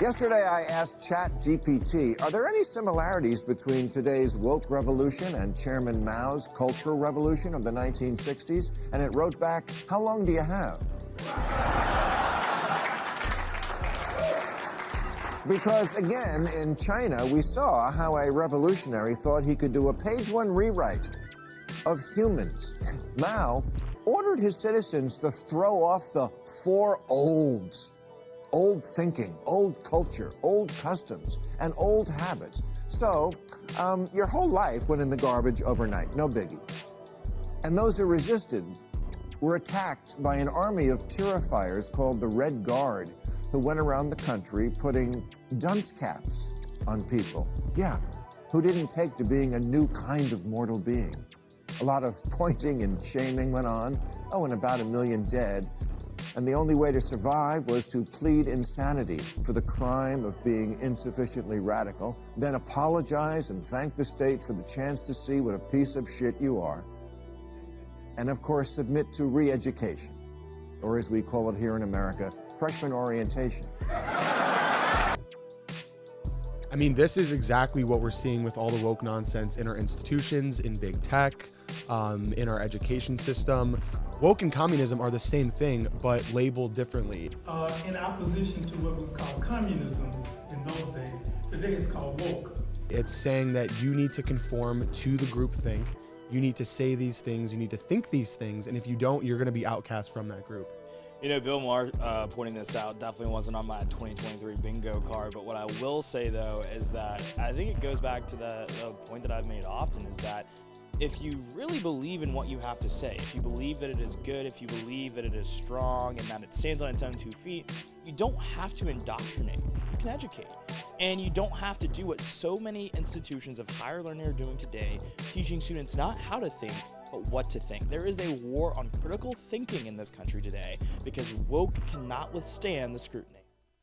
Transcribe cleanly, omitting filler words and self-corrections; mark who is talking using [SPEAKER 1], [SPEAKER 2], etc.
[SPEAKER 1] Yesterday, I asked ChatGPT, are there any similarities between today's woke revolution and Chairman Mao's Cultural Revolution of the 1960s? And it wrote back, how long do you have? Because, again, in China, we saw how a revolutionary thought he could do a page-one rewrite of Humans. Mao ordered his citizens to throw off the four olds. Old thinking, old culture, old customs, and old habits. So, your whole life went in the garbage overnight, no biggie. And those who resisted were attacked by an army of purifiers called the Red Guard, who went around the country putting dunce caps on people. Yeah, who didn't take to being a new kind of mortal being. A lot of pointing and shaming went on. Oh, and about 1 million dead. And the only way to survive was to plead insanity for the crime of being insufficiently radical, then apologize and thank the state for the chance to see what a piece of shit you are. And of course, submit to re-education, or as we call it here in America, freshman orientation.
[SPEAKER 2] I mean, this is exactly what we're seeing with all the woke nonsense in our institutions, in big tech, in our education system. Woke and communism are the same thing, but labeled differently.
[SPEAKER 3] In opposition to what was called communism in those days, today it's called woke.
[SPEAKER 2] It's saying that you need to conform to the group think. You need to say these things, you need to think these things, and if you don't, you're gonna be outcast from that group.
[SPEAKER 4] You know, Bill Maher pointing this out definitely wasn't on my 2023 bingo card, but what I will say, though, is that I think it goes back to the point that I've made often, is that if you really believe in what you have to say, if you believe that it is good, if you believe that it is strong and that it stands on its own 2 feet, you don't have to indoctrinate. You can educate. And you don't have to do what so many institutions of higher learning are doing today, teaching students not how to think, but what to think. There is a war on critical thinking in this country today because woke cannot withstand the scrutiny.